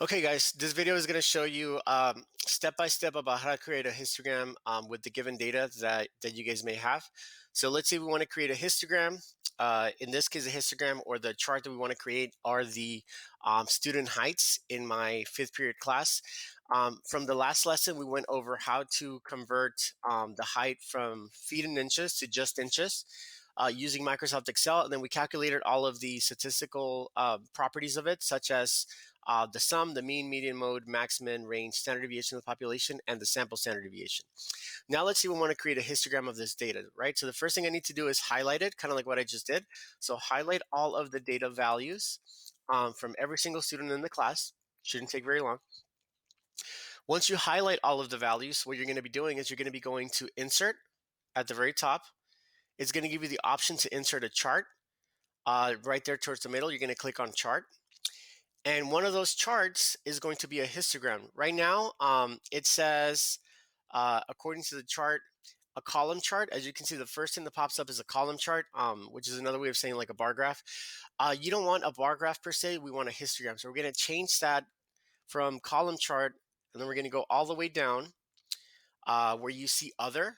Okay, guys, this video is going to show you step by step about how to create a histogram with the given data that you guys may have. So let's say we want to create a histogram. In this case, a histogram or the chart that we want to create are the student heights in my fifth period class. From the last lesson, we went over how to convert the height from feet and inches to just inches. Using Microsoft Excel, and then we calculated all of the statistical properties of it, such as the sum, the mean, median, mode, max, min, range, standard deviation of the population, and the sample standard deviation. Now let's see, we want to create a histogram of this data, right? So the first thing I need to do is highlight it, kind of like what I just did. So highlight all of the data values from every single student in the class. Shouldn't take very long. Once you highlight all of the values, what you're going to be doing is you're going to be going to Insert at the very top. It's going to give you the option to insert a chart. Right there towards the middle, you're going to click on Chart. And one of those charts is going to be a histogram. Right now, it says, according to the chart, a column chart. As you can see, the first thing that pops up is a column chart, which is another way of saying like a bar graph. You don't want a bar graph per se. We want a histogram. So we're going to change that from column chart, and then we're going to go all the way down where you see Other.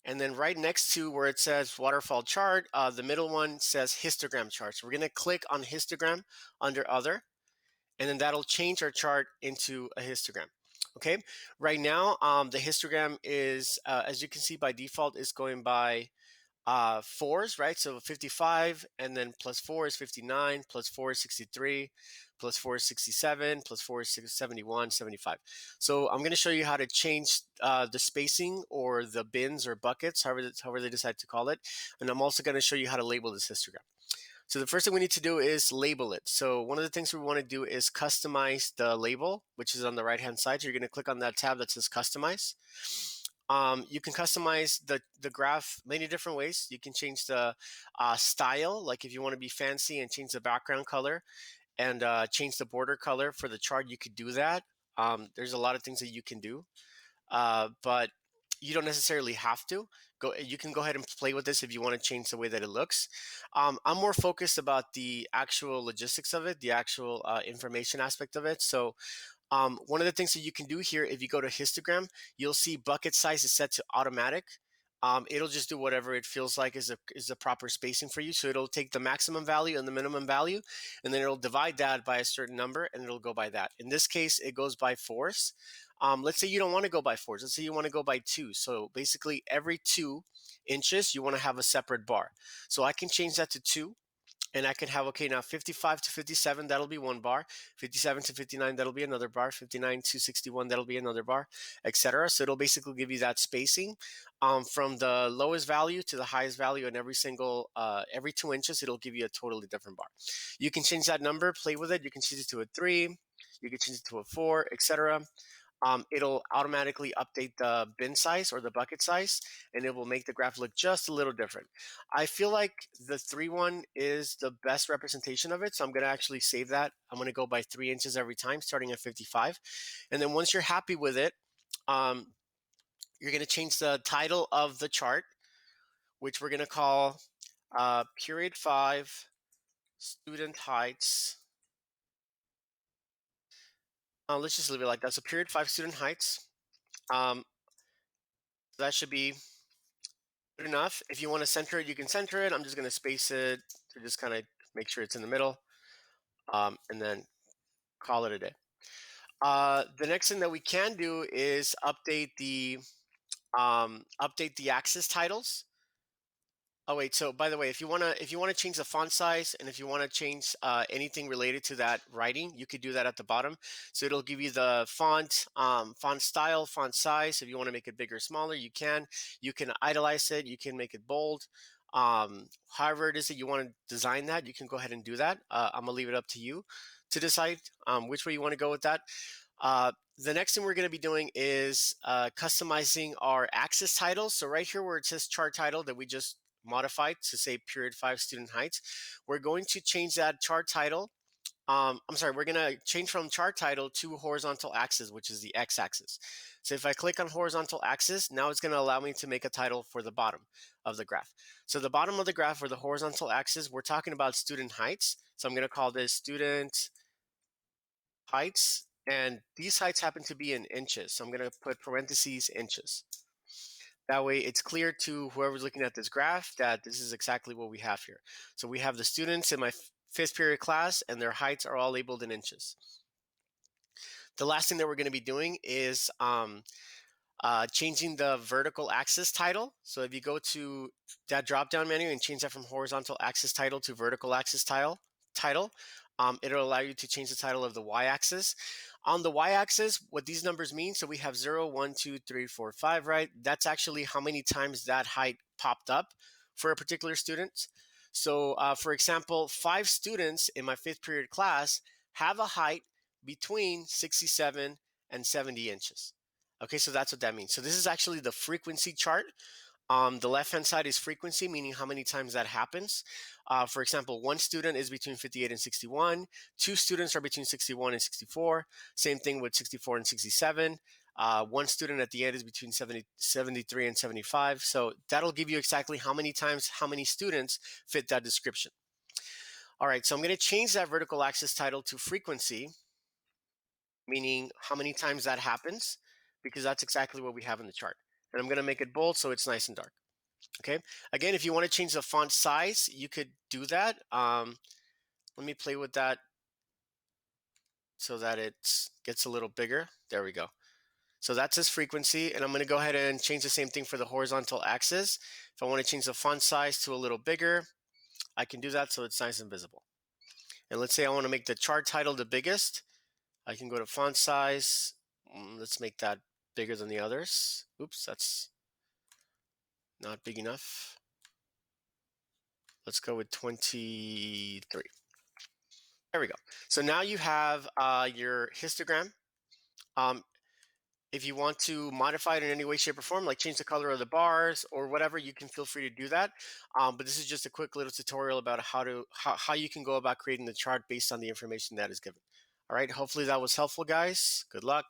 And then right next to where it says waterfall chart, the middle one says histogram chart. So we're going to click on histogram under Other, and then that'll change our chart into a histogram. Okay, right now the histogram is, as you can see by default, is going by fours, right? So 55, and then plus 4 is 59, plus 4 is 63, plus 4 is 67, plus 4 is 71, 75. So I'm going to show you how to change the spacing or the bins or buckets, however they decide to call it. And I'm also going to show you how to label this histogram. So the first thing we need to do is label it. So one of the things we want to do is customize the label, which is on the right-hand side. So you're going to click on that tab that says Customize. You can customize the graph many different ways. You can change the style, like if you want to be fancy and change the background color and change the border color for the chart, you could do that. There's a lot of things that you can do, but you don't necessarily have to. You can go ahead and play with this if you want to change the way that it looks. I'm more focused about the actual logistics of it, the actual information aspect of it. So one of the things that you can do here, if you go to histogram, you'll see bucket size is set to automatic. It'll just do whatever it feels like is a proper spacing for you. So it'll take the maximum value and the minimum value, and then it'll divide that by a certain number, and it'll go by that. In this case, it goes by fours. Let's say you don't want to go by fours. Let's say you want to go by two. So basically, every 2 inches, you want to have a separate bar. So I can change that to 2. And I can have, okay, now 55 to 57, that'll be one bar. 57 to 59, that'll be another bar. 59 to 61, that'll be another bar, etc. So it'll basically give you that spacing from the lowest value to the highest value, and every 2 inches, it'll give you a totally different bar. You can change that number, play with it. You can change it to a 3, you can change it to a 4, etc. It'll automatically update the bin size or the bucket size, and it will make the graph look just a little different. I feel like the 3 one is the best representation of it, so I'm going to actually save that. I'm going to go by 3 inches every time, starting at 55. And then once you're happy with it, you're going to change the title of the chart, which we're going to call Period 5 Student Heights. Let's just leave it like that. So Period 5 Student Heights. That should be good enough. If you want to center it, you can center it. I'm just going to space it to just kind of make sure it's in the middle, and then call it a day. The next thing that we can do is update the axis titles. Oh wait, so by the way, if you wanna change the font size, and if you want to change anything related to that writing, you could do that at the bottom. So it'll give you the font, font style, font size. If you want to make it bigger or smaller, you can. You can italize it. You can make it bold. However it is that you want to design that, you can go ahead and do that. I'm gonna leave it up to you to decide which way you want to go with that. The next thing we're going to be doing is customizing our axis titles. So right here where it says chart title that we just modified to say period 5 student heights, we're going to change that chart title. I'm sorry, we're going to change from chart title to horizontal axis, which is the x-axis. So if I click on horizontal axis, now it's going to allow me to make a title for the bottom of the graph. So the bottom of the graph, or the horizontal axis, we're talking about student heights. So I'm going to call this student heights. And these heights happen to be in inches. So I'm going to put parentheses inches. That way it's clear to whoever's looking at this graph that this is exactly what we have here. So we have the students in my fifth period class and their heights are all labeled in inches. The last thing that we're going to be doing is changing the vertical axis title. So if you go to that drop-down menu and change that from horizontal axis title to vertical axis title, it'll allow you to change the title of the y-axis. On the y-axis, what these numbers mean, so we have 0, 1, 2, 3, 4, 5, right? That's actually how many times that height popped up for a particular student. So for example, 5 students in my fifth period class have a height between 67 and 70 inches. Okay, so that's what that means. So this is actually the frequency chart. The left-hand side is frequency, meaning how many times that happens. For example, one student is between 58 and 61. Two students are between 61 and 64. Same thing with 64 and 67. One student at the end is between 73 and 75. So that'll give you exactly how many times, how many students fit that description. All right, so I'm going to change that vertical axis title to frequency, meaning how many times that happens, because that's exactly what we have in the chart. And I'm going to make it bold so it's nice and dark. Okay. Again, if you want to change the font size, you could do that. Let me play with that so that it gets a little bigger. There we go. So that's its frequency. And I'm going to go ahead and change the same thing for the horizontal axis. If I want to change the font size to a little bigger, I can do that so it's nice and visible. And let's say I want to make the chart title the biggest. I can go to font size. Let's make that bigger than the others. Oops, that's not big enough. Let's go with 23. There we go. So now you have your histogram. Um, if you want to modify it in any way, shape, or form, like change the color of the bars or whatever, you can feel free to do that. But this is just a quick little tutorial about how you can go about creating the chart based on the information that is given. All right, hopefully that was helpful, guys. Good luck.